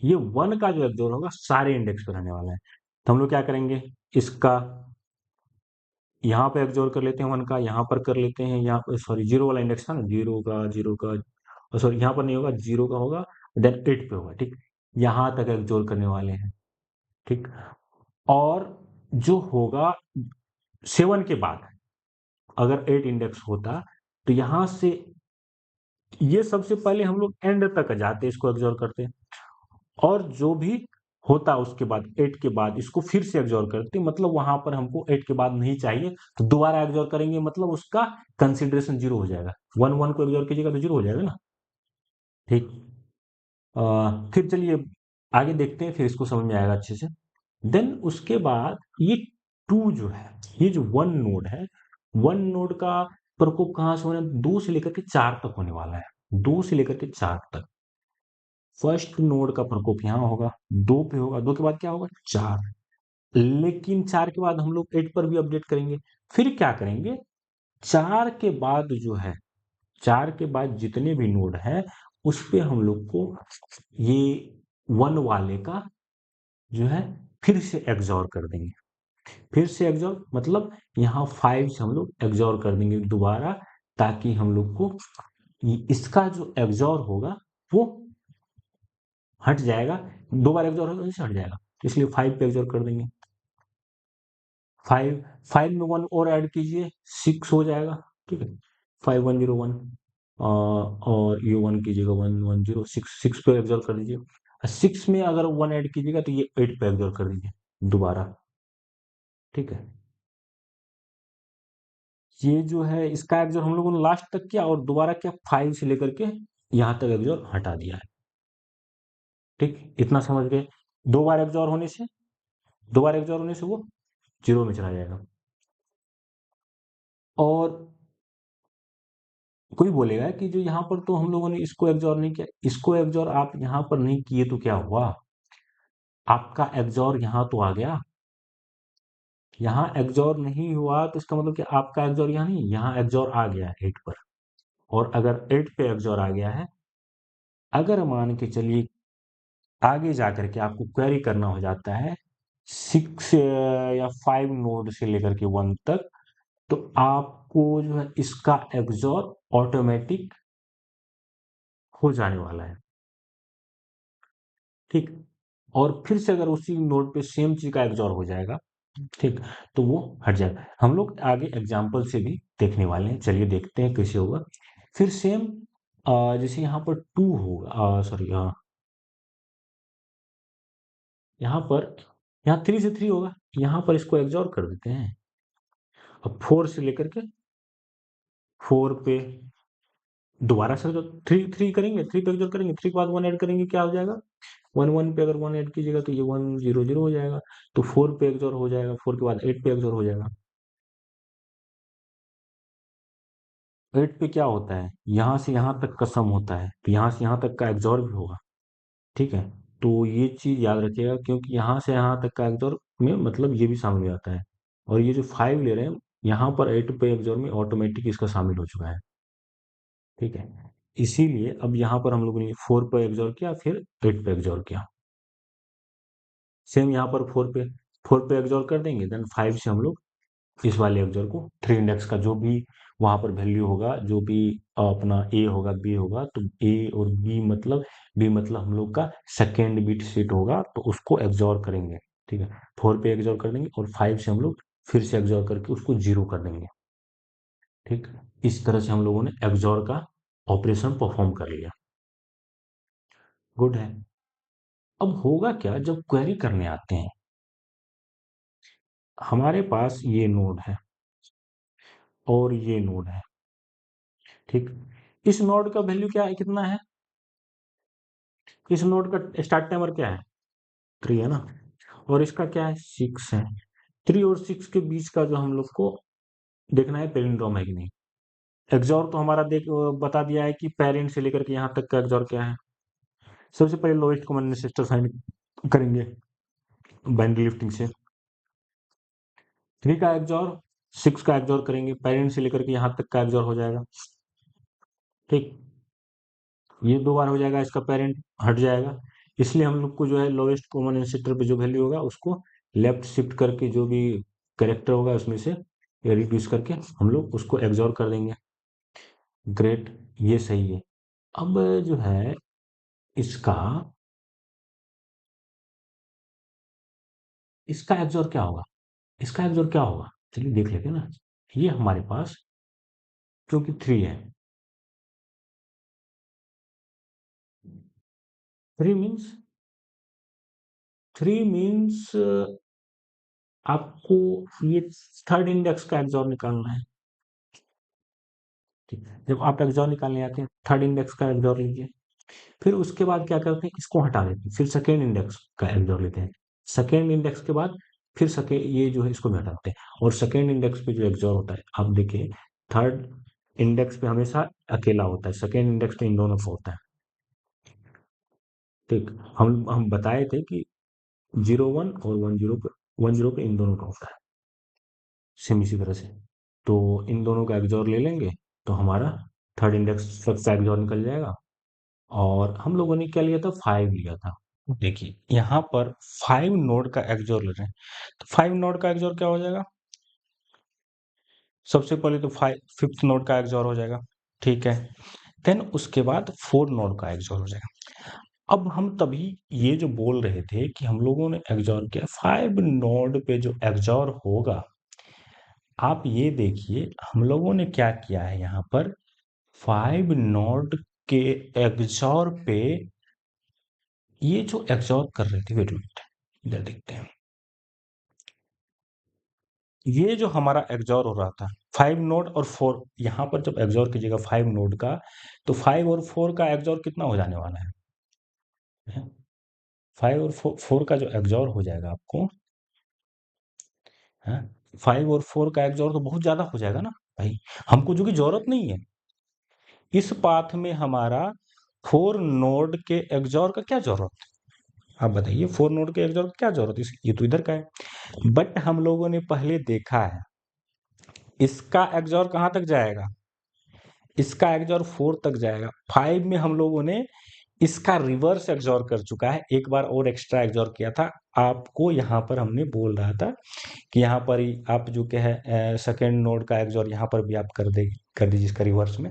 ये वन का जो एक्सोर होगा सारे इंडेक्स पे रहने वाला है। तो हम लोग क्या करेंगे, इसका यहाँ पे एक्सोर कर लेते हैं, वन का यहाँ पर कर लेते हैं, यहाँ पर सॉरी जीरो वाला इंडेक्स था ना, जीरो का सॉरी यहाँ पर नहीं होगा, जीरो का होगा, देन एट पे होगा। ठीक। यहाँ तक एक्सोर करने वाले हैं। ठीक। और जो होगा सेवन के बाद, अगर एट इंडेक्स होता, तो यहां से ये सबसे पहले हम लोग एंड तक जाते, इसको एग्जॉर करते, और जो भी होता उसके बाद एट के बाद इसको फिर से एग्जॉर करते। मतलब वहां पर हमको एट के बाद नहीं चाहिए, तो दोबारा एग्जॉर करेंगे, मतलब उसका कंसिडरेशन जीरो हो जाएगा। वन वन को एग्जॉर कीजिएगा तो जीरो हो जाएगा ना। ठीक। फिर चलिए आगे देखते हैं, फिर इसको समझ में आएगा अच्छे से। देन उसके बाद ये टू जो है, ये जो वन नोड है, वन नोड का प्रकोप कहाँ से होने, दो से लेकर के चार तक होने वाला है। दो से लेकर के चार तक फर्स्ट नोड का प्रकोप यहाँ होगा, दो पे होगा, दो के बाद क्या होगा? चार। लेकिन चार के बाद हम लोग एट पर भी अपडेट करेंगे। फिर क्या करेंगे, चार के बाद जो है, चार के बाद जितने भी नोड है उस पे हम लोग को ये वन वाले का जो है फिर से एग्जॉर कर देंगे। फिर से एग्जॉर मतलब यहाँ फाइव से हम लोग एग्जॉर कर देंगे दोबारा, ताकि हम लोग को इसका जो एग्जॉर होगा वो हट जाएगा। दो बार एग्जॉर होगा तो हट जाएगा, इसलिए फाइव पे एग्जॉर कर देंगे। फाइव, फाइव में वन और ऐड कीजिए, सिक्स हो जाएगा। ठीक है, फाइव वन जीरो वन, और ये वन कीजिएगा one one zero, six six पे एग्जॉर कर दीजिए। सिक्स में अगर वन ऐड कीजिएगा तो ये एट पे एग्जॉर कर दीजिए दोबारा। ठीक है, ये जो है इसका एग्जॉर हम लोगों ने लास्ट तक किया और दोबारा क्या फाइव से लेकर के यहां तक एग्जॉर हटा दिया है। ठीक, इतना समझ गए। दो बार एग्जॉर होने से, दो बार एग्जॉर होने से वो जीरो में चला जाएगा। और कोई बोलेगा कि जो यहाँ पर तो हम लोगों ने इसको एग्जॉर नहीं किया, इसको एग्जॉर आप यहाँ पर नहीं किए तो क्या हुआ, आपका एग्जॉर यहाँ तो आ गया, यहाँ एग्जॉर नहीं हुआ तो इसका मतलब कि आपका एग्जॉर यहाँ नहीं, यहाँ एग्जॉर आ गया है 8 पर। और अगर 8 पे एग्जॉर आ गया है, अगर मान के चलिए आगे जाकर के आपको क्वेरी करना हो जाता है 6 या 5 नोड से लेकर के 1 तक, तो आपको जो है इसका एग्जॉर ऑटोमेटिक हो जाने वाला है। ठीक, और फिर से अगर उसी नोड पे सेम चीज का एग्जॉर हो जाएगा, ठीक, तो वो हट जाएगा। हम लोग आगे एग्जाम्पल से भी देखने वाले हैं, चलिए देखते हैं कैसे होगा। फिर सेम जैसे यहाँ पर टू होगा, सॉरी यहाँ पर, यहाँ थ्री से थ्री होगा, यहाँ पर इसको एग्जॉर कर देते हैं। अब फोर से लेकर के फोर पे दोबारा से जो थ्री थ्री करेंगे, थ्री पे एग्जॉर करेंगे, थ्री के बाद वन ऐड करेंगे, क्या हो जाएगा, वन वन पे अगर वन ऐड कीजिएगा तो ये वन जीरो जीरो हो जाएगा। तो फोर पे एग्जॉर हो जाएगा, फोर के बाद एट पे एग्जॉर हो जाएगा। एट पे क्या होता है, यहाँ से यहाँ तक का सम होता है, तो यहाँ से यहाँ तक का एग्जॉर भी होगा। ठीक है, तो ये चीज याद रखिएगा, क्योंकि यहाँ से यहाँ तक का एग्जॉर में मतलब ये भी शामिल हो जाता है। और ये जो फाइव ले रहे हैं, यहाँ पर एट पे एग्जॉर में ऑटोमेटिक इसका शामिल हो चुका है। ठीक है, इसीलिए अब यहाँ पर हम लोगों ने फोर पे एग्जॉर किया, फिर एट पे एग्जॉर किया। सेम यहाँ पर फोर पे एग्जॉर कर देंगे, देन फाइव से हम लोग इस वाले एग्जॉर को थ्री इंडेक्स का जो भी वहां पर वैल्यू होगा, जो भी अपना ए होगा बी होगा, तो ए और बी मतलब हम लोग का सेकेंड बिट सीट होगा, तो उसको एग्जॉर करेंगे। ठीक है, फोर पे एग्जॉर कर देंगे और फाइव से हम लोग फिर से एग्जॉर करके उसको जीरो कर देंगे। ठीक, इस तरह से हम लोगों ने एग्जॉर का ऑपरेशन परफॉर्म कर लिया। गुड है। अब होगा क्या जब क्वेरी करने आते हैं, हमारे पास ये नोड है और ये नोड है। ठीक, इस नोड का वैल्यू क्या है, कितना है, इस नोड का स्टार्ट टाइमर क्या है, थ्री है ना, और इसका क्या है, सिक्स है। थ्री और सिक्स के बीच का जो हम लोग को देखना है पेलिंड्रोम है कि नहीं। एग्जॉर तो हमारा देख बता दिया है कि पेरेंट से लेकर के यहाँ तक का एग्जॉर क्या है। सबसे पहले लोएस्ट कॉमन एंसेस्टर फाइंड करेंगे बाइनरी लिफ्टिंग से। थ्री का एग्जॉर सिक्स का एग्जॉर करेंगे, पेरेंट से लेकर के यहाँ तक का एग्जॉर हो जाएगा। ठीक, ये दो बार हो जाएगा, इसका पेरेंट हट जाएगा, इसलिए हम लोग को जो है लोएस्ट कॉमन एंसेस्टर पे जो वैल्यू होगा उसको लेफ्ट शिफ्ट करके जो भी करेक्टर होगा उसमें से रिड्यूस करके हम लोग उसको एग्जॉर कर देंगे। ग्रेट, ये सही है। अब जो है इसका इसका एग्जॉर क्या होगा, इसका एग्जॉर क्या होगा, चलिए देख लेते हैं ना। ये हमारे पास क्योंकि थ्री है, थ्री मीन्स, थ्री मीन्स आपको ये थर्ड इंडेक्स का एग्जॉर निकालना है। ठीक, जब आप एग्जॉर निकालने आते हैं थर्ड इंडेक्स का एग्जॉर लीजिए, फिर उसके बाद क्या करते हैं, इसको हटा देते हैं, फिर सेकेंड इंडेक्स का एग्जॉर लेते हैं। सेकेंड इंडेक्स के बाद फिर सेकेंड ये जो है इसको भी हटाते हैं, और सेकेंड इंडेक्स पे जो एग्जॉर होता है, आप देखिए थर्ड इंडेक्स पे हमेशा अकेला होता है, सेकेंड इंडेक्स पे इन दोनों का होता है। ठीक, हम बताए थे कि जीरो वन और वन जीरो पे इन दोनों का होता है, सेम इसी तरह से। तो इन दोनों का एग्जॉर ले लेंगे, तो हमारा थर्ड इंडेक्स का एग्जॉर निकल जाएगा। और हम लोगों ने क्या लिया था, फाइव लिया था। देखिए यहाँ पर फाइव नोड का एक्सओर ले रहे हैं, तो फाइव नोड का एक्सओर क्या हो जाएगा, सबसे पहले तो फाइव फिफ्थ नोड का एक्सओर हो जाएगा। ठीक है, देन उसके बाद फोर नोड का एक्सओर हो जाएगा। अब हम तभी ये जो बोल रहे थे कि हम लोगों ने एक्सओर किया फाइव नोड पे जो एक्सओर होगा, आप ये देखिए हम लोगों ने क्या किया है, यहाँ पर फाइव नोड के एक्सओर पे ये जो एग्जॉर कर रहे थे, वेट वेट, इधर देखते हैं, ये जो हमारा एग्जॉर हो रहा था 5 नोड और 4, यहाँ पर जब एग्जॉर कीजिएगा 5 नोड का, तो 5 और 4 का एग्जॉर कितना हो जाने वाला है? 5 और 4 का जो एग्जॉर हो जाएगा आपको है, 5 और 4 का एग्जॉर तो बहुत ज्यादा हो जाएगा ना भाई, हमको जो कि जरूरत नहीं है इस पाथ में हमारा 4 नोड के एग्जॉर का क्या जरूरत है? आप बताइए, 4 नोड के एग्जॉर का क्या जरूरत है? ये तो इधर का है, बट हम लोगों ने पहले देखा है इसका एग्जॉर कहाँ तक जाएगा, इसका एग्जॉर 4 तक जाएगा। 5 में हम लोगों ने इसका रिवर्स एग्जॉर कर चुका है, एक बार और एक्स्ट्रा एग्जॉर किया था। आपको यहाँ पर हमने बोल रहा था कि यहाँ पर ही आप जो क्या है सेकेंड नोड का एग्जॉर यहाँ पर भी आप कर दीजिए इसका रिवर्स में,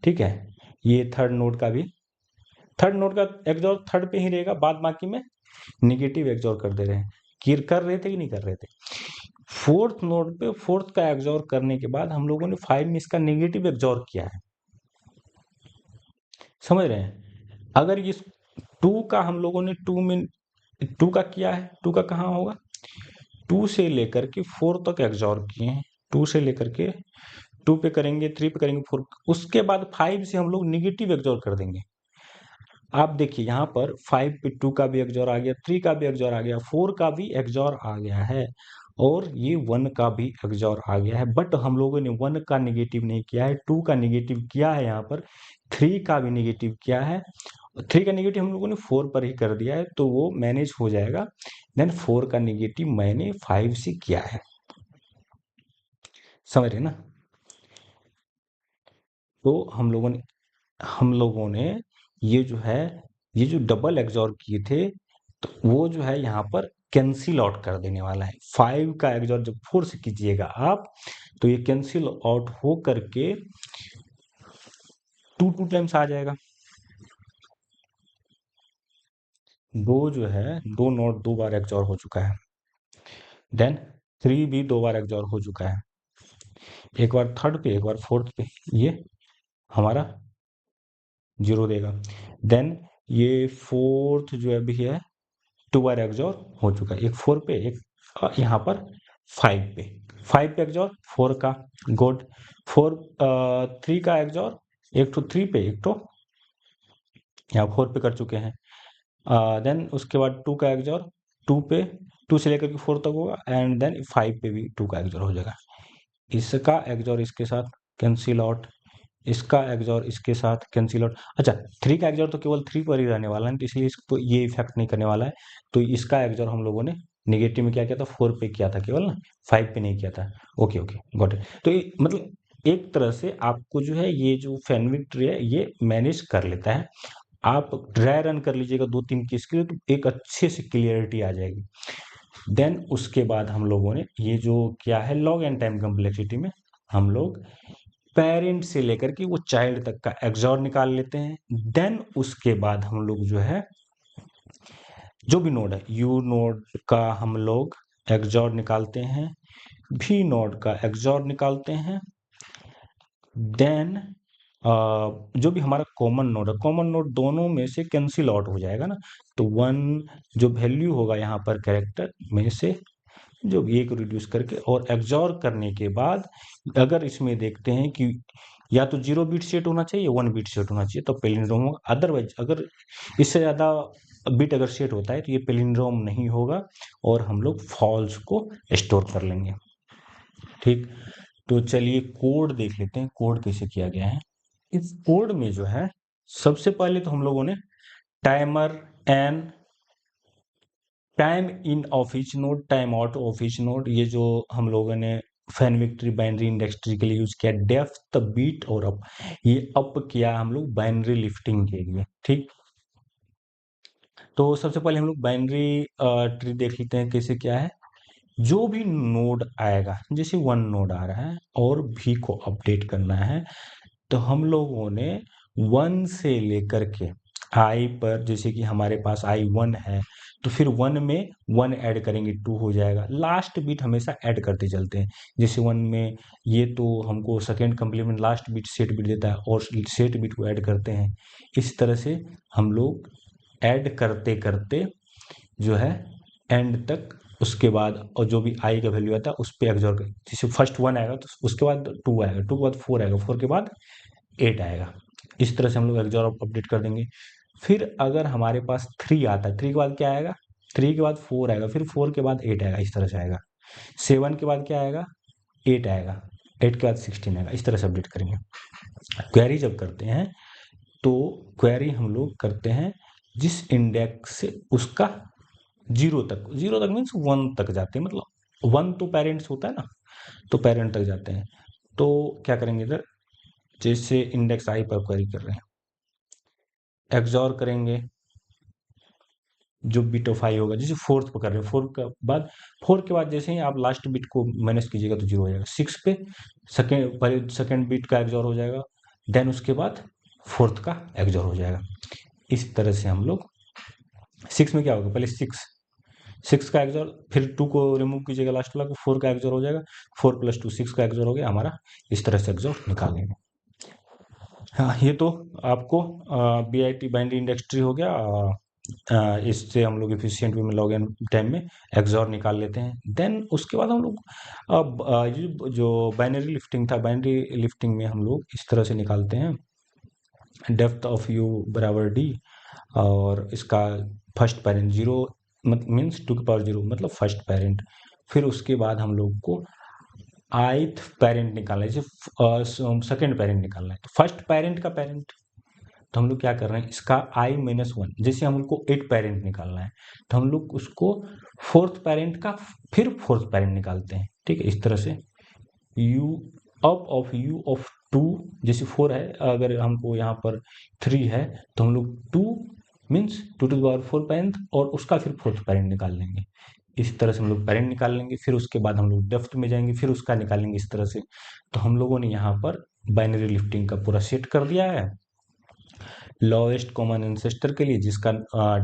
ठीक है। ये थर्ड नोड का एग्जॉर थर्ड पे ही रहेगा, बाद बाकी में निगेटिव एग्जॉर कर दे रहे हैं। कर रहे थे कि नहीं कर रहे थे? फोर्थ नोड पे फोर्थ का एग्जॉर करने के बाद हम लोगों ने 5 में इसका नेगेटिव एग्जॉर किया है, समझ रहे हैं? अगर ये 2 का हम लोगों ने 2 में 2 का किया है, 2 का कहाँ होगा, 2 से लेकर के 4 तक एग्जॉर किए हैं, 2 से लेकर के 2 पे करेंगे, 3 पे करेंगे, 4, उसके बाद 5 से हम लोग निगेटिव एग्जॉर कर देंगे। आप देखिए यहाँ पर 5 पे 2 का भी एग्जॉर आ गया, 3 का भी एग्जॉर आ गया, 4 का भी एग्जॉर आ गया है, और ये 1 का भी एग्जॉर आ गया है। बट हम लोगों ने 1 का निगेटिव नहीं किया है, 2 का निगेटिव किया है, यहाँ पर 3 का भी निगेटिव किया है। 3 का निगेटिव हम लोगों ने 4 पर ही कर दिया है, तो वो मैनेज हो जाएगा। देन 4 का निगेटिव मैंने 5 से किया है, समझ रहे ना? तो हम लोगों ने ये जो है, ये जो डबल एग्जॉर किए थे, तो वो जो है यहाँ पर कैंसिल आउट कर देने वाला है। 5 का एग्जॉर जब 4 से कीजिएगा आप, तो ये कैंसिल आउट हो करके 2 टाइम्स आ जाएगा। दो जो है, दो नोट 2 बार एग्जॉर हो चुका है। देन 3 भी 2 बार एग्जॉर हो चुका है, एक बार थर्ड पे, एक बार फोर्थ पे, ये हमारा 0 देगा। देन ये फोर्थ जो अभी है 2 बार एग्जॉर हो चुका है, एक 4 पे, एक यहाँ पर 5 पे। 5 पे एग्जॉर 4 का, गुड। 3 का एग्जॉर, एक तो 3 पे, एक तो यहाँ 4 पे कर चुके हैं। देन उसके बाद 2 का एग्जॉर 2 पे, 2 से लेकर के 4 तक होगा, एंड देन 5 पे भी 2 का एग्जॉर हो जाएगा। इसका एग्जॉर इसके साथ कैंसिल आउट, इसका एग्जॉर इसके साथ कैंसिल आउट। अच्छा, 3 का एग्जॉर तो केवल 3 पर ही रहने वाला है, तो इसलिए इसको ये इफेक्ट नहीं करने वाला है। तो इसका एग्जॉर हम लोगों ने नेगेटिव में क्या किया था, 4 पे किया था केवल ना, 5 पे नहीं किया था। Okay okay, got it. तो मतलब एक तरह से आपको जो है ये जो फैनविक ट्री है ये मैनेज कर लेता है। आप ड्राई रन कर लीजिएगा 2-3 केस के लिए, तो एक अच्छे से क्लियरिटी आ जाएगी। देन उसके बाद हम लोगों ने ये जो क्या है, लॉग एंड टाइम कम्प्लेक्सिटी में हम लोग पेरेंट से लेकर के वो चाइल्ड तक का एग्जॉर निकाल लेते हैं। देन उसके बाद हम लोग जो है, जो भी नोड है, यू नोड का हम लोग एग्जॉर निकालते हैं, भी नोड का एग्जॉर निकालते हैं। देन जो भी हमारा कॉमन नोड है, कॉमन नोड दोनों में से कैंसिल आउट हो जाएगा ना, तो 1 जो वैल्यू होगा यहाँ पर कैरेक्टर में से, जो भी एक रिड्यूस करके और एग्जॉर करने के बाद, अगर इसमें देखते हैं कि या तो 0 बिट सेट होना चाहिए, 1 बिट सेट होना चाहिए, तो पेलिंड्रोम होगा। अदरवाइज अगर इससे ज़्यादा बिट अगर सेट होता है तो ये पेलिंड्रोम नहीं होगा, और हम लोग फॉल्स को स्टोर कर लेंगे। ठीक, तो चलिए कोड देख लेते हैं, कोड कैसे किया गया है। इस कोड में जो है, सबसे पहले तो हम लोगों ने timer N, time in of each node, time out of each node, ये जो हम लोगों ने Fenwick tree binary index tree के लिए यूज किया, डेप्थ बीट और अप, ये अप किया हम लोग बाइनरी लिफ्टिंग के लिए। ठीक, तो सबसे पहले हम लोग बाइनरी ट्री देख लेते हैं कैसे क्या है। जो भी नोड आएगा, जैसे 1 नोड आ रहा है और भी को अपडेट करना है, तो हम लोगों ने 1 से लेकर के आई पर, जैसे कि हमारे पास i1 है, तो फिर 1 में 1 ऐड करेंगे 2 हो जाएगा। लास्ट बिट हमेशा ऐड करते चलते हैं, जैसे 1 में ये तो हमको second complement last bit set bit देता है, और सेट बिट को ऐड करते हैं। इस तरह से हम लोग ऐड करते करते जो है एंड तक, उसके बाद और जो भी आई का वैल्यू आता है उस पे एक्सॉर कर, जैसे फर्स्ट 1 आएगा तो उसके बाद 2 आएगा, 2 के बाद 4 आएगा, 4 के बाद 8 आएगा। इस तरह से हम लोग एक्सॉर अपडेट कर देंगे। फिर अगर हमारे पास 3 आता है, 3 के बाद क्या आएगा, 3 के बाद 4 आएगा, फिर 4 के बाद 8 आएगा, इस तरह से आएगा। 7 के बाद क्या आएगा, 8 आएगा, 8 के बाद 16 आएगा, इस तरह से अपडेट करेंगे। क्वेरी जब करते हैं तो क्वेरी हम लोग करते हैं जिस इंडेक्स से उसका 0 तक, 0 तक मीन्स 1 तक जाते हैं, मतलब 1 तो पेरेंट्स होता है ना, तो पेरेंट तक जाते हैं। तो क्या करेंगे इधर, जैसे इंडेक्स आई पर क्वेरी कर रहे हैं, एक्सॉर करेंगे जो बिट ऑफ आई होगा, जैसे फोर्थ पर कर रहे हैं, फोर के बाद जैसे ही आप लास्ट बिट को माइनस कीजिएगा तो 0 हो जाएगा। 6 पे सेकेंड, पहले सेकेंड बिट का एक्सॉर हो जाएगा, देन उसके बाद फोर्थ का एक्सॉर हो जाएगा। इस तरह से हम लोग 6 में क्या होगा, पहले 6 का एक्सॉर, फिर 2 को रिमूव कीजिएगा लास्ट वाला को, 4 का एक्सॉर हो जाएगा, 4 प्लस 2 6 का एक्सॉर हो गया हमारा। इस तरह से एक्सॉर निकाल लेंगे। हाँ, ये तो आपको B I T binary index tree हो गया। इससे हम लोग एफिशिएंट वे में लॉग एन टाइम में एक्सॉर निकाल लेते हैं। देन उसके बाद हम लोग अब ये जो बाइनरी लिफ्टिंग था, बाइनरी लिफ्टिंग में हम लोग इस तरह से निकालते हैं, डेप्थ ऑफ यू बराबर डी, और इसका फर्स्ट पेरेंट 0 मीन्स 2 की पावर 0 मतलब फर्स्ट पेरेंट। फिर उसके बाद हम लोग को आइथ पेरेंट निकालना है, जैसे सेकेंड पेरेंट निकालना है, तो फर्स्ट पेरेंट का पेरेंट, तो हम लोग क्या कर रहे हैं, इसका i-1, जैसे हम लोग को 8 पेरेंट निकालना है तो हम लोग उसको फोर्थ पेरेंट का फिर फोर्थ पेरेंट निकालते हैं। ठीक है, इस तरह से u u ऑफ 2, जैसे 4 है, अगर हमको यहाँ पर 3 है तो हम लोग 2 means 2 to the power 4 parent और उसका फिर फोर्थ पेरेंट निकाल लेंगे। इस तरह से हम लोग पेरेंट निकाल लेंगे, फिर उसके बाद हम लोग डेप्थ में जाएंगे, फिर उसका निकालेंगे इस तरह से। तो हम लोगों ने यहाँ पर बाइनरी लिफ्टिंग का पूरा सेट कर दिया है। लोएस्ट कॉमन एंसेस्टर के लिए जिसका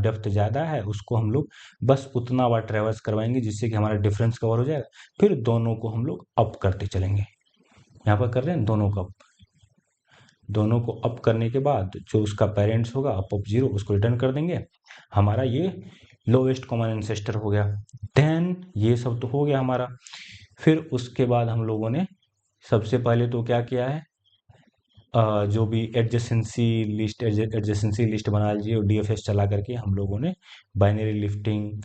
डेप्थ ज़्यादा है उसको हम लोग बस उतना बार ट्रेवर्स करवाएंगे जिससे कि हमारा डिफरेंस कवर हो जाएगा। फिर दोनों को हम लोग अप करते चलेंगे, यहाँ पर कर रहे हैं दोनों को अप। दोनों को अप करने के बाद जो उसका पेरेंट्स होगा अप ऑफ 0 उसको रिटर्न कर देंगे। हमारा ये लोएस्ट कॉमन एंसेस्टर हो गया। देन ये सब तो हो गया हमारा। फिर उसके बाद हम लोगों ने सबसे पहले तो क्या किया है, जो भी एडजेसेंसी लिस्ट बना लीजिए और डीएफएस चला करके हम लोगों ने बाइनरी लिफ्टिंग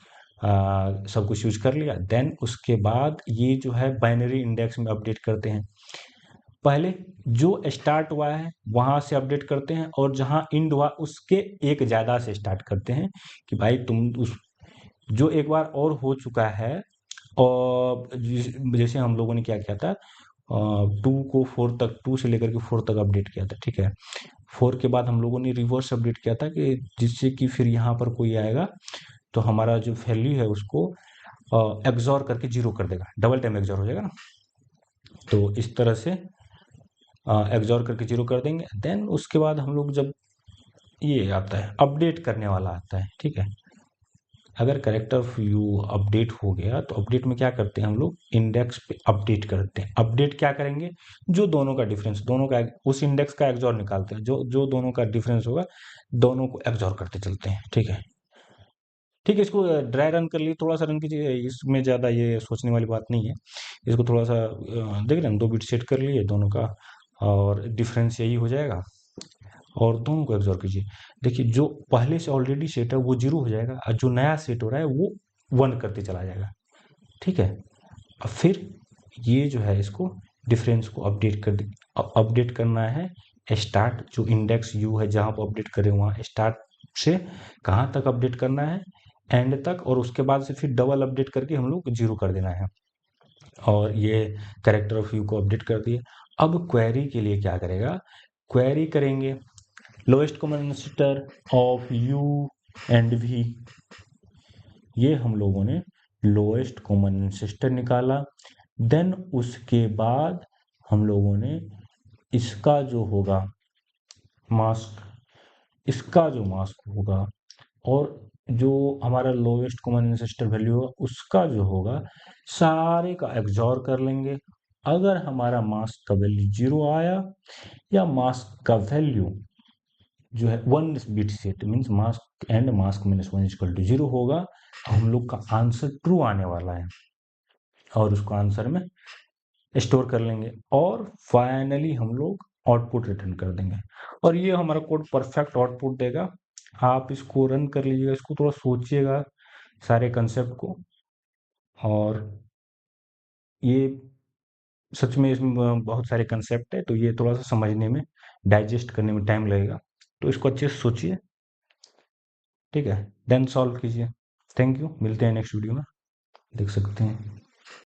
सब कुछ यूज कर लिया। देन उसके बाद ये जो है बाइनरी इंडेक्स में अपडेट करते हैं। पहले जो स्टार्ट हुआ है वहां से अपडेट करते हैं, और जहां इंड हुआ उसके एक ज्यादा से स्टार्ट करते हैं कि भाई तुम उस जो एक बार और हो चुका है, और जैसे हम लोगों ने क्या किया था, 2 को 4 तक, 2 से लेकर के 4 तक अपडेट किया था। ठीक है, 4 के बाद हम लोगों ने रिवर्स अपडेट किया था कि जिससे कि फिर यहाँ पर कोई आएगा तो हमारा जो वैल्यू है उसको एग्जॉर करके 0 कर देगा, डबल टाइम एग्जॉर हो जाएगा ना। तो इस तरह से एग्जॉर करके 0 कर देंगे। देन उसके बाद हम लोग जब ये आता है अपडेट करने वाला आता है, ठीक है, अगर करेक्टर व्यू अपडेट हो गया तो अपडेट में क्या करते हैं हम लोग, इंडेक्स पे अपडेट करते हैं। अपडेट क्या करेंगे, जो दोनों का डिफरेंस, दोनों का उस इंडेक्स का एक्सॉर निकालते हैं, जो जो दोनों का डिफरेंस होगा दोनों को एक्सॉर करते चलते हैं। ठीक है, ठीक है, इसको ड्राई रन कर लिए, थोड़ा सा रन कीजिए, इसमें ज़्यादा ये सोचने वाली बात नहीं है। इसको थोड़ा सा देख रहे हैं, 2 बिट सेट कर लिए दोनों का, और डिफरेंस यही हो जाएगा, और दोनों को एक्सॉर कीजिए। देखिए जो पहले से ऑलरेडी सेट है वो 0 हो जाएगा, और जो नया सेट हो रहा है वो 1 करते चला जाएगा। ठीक है, अब फिर ये जो है इसको डिफरेंस को अपडेट करना है। स्टार्ट जो इंडेक्स यू है जहाँ पर अपडेट करें वहाँ स्टार्ट से कहाँ तक अपडेट करना है, एंड तक, और उसके बाद से फिर डबल अपडेट करके हम लोग 0 कर देना है। और ये कैरेक्टर ऑफ यू को अपडेट कर दिए। अब क्वेरी के लिए क्या करेगा, क्वेरी करेंगे lowest common ancestor of U and V, ये हम लोगों ने लोएस्ट कॉमन एंसेस्टर निकाला। देन उसके बाद हम लोगों ने इसका जो होगा मास्क, इसका जो मास्क होगा, और जो हमारा लोएस्ट कॉमन एंसेस्टर वैल्यू होगा उसका जो होगा, सारे का एग्जॉर कर लेंगे। अगर हमारा मास्क का वैल्यू 0 आया, या मास्क का वैल्यू जो है 1 bit set means mask and mask minus 1 equal to 0 होगा, तो हम लोग का आंसर ट्रू आने वाला है और उसको आंसर में स्टोर कर लेंगे और फाइनली हम लोग आउटपुट रिटर्न कर देंगे और ये हमारा कोड परफेक्ट आउटपुट देगा। आप इसको रन कर लीजिएगा, इसको थोड़ा सोचिएगा सारे कंसेप्ट को, और ये सच में इसमें बहुत सारे कंसेप्ट है, तो ये थोड़ा सा समझने में, डाइजेस्ट करने में टाइम लगेगा, तो इसको अच्छे से सोचिए, ठीक है, देन सॉल्व कीजिए। थैंक यू, मिलते हैं नेक्स्ट वीडियो में, देख सकते हैं।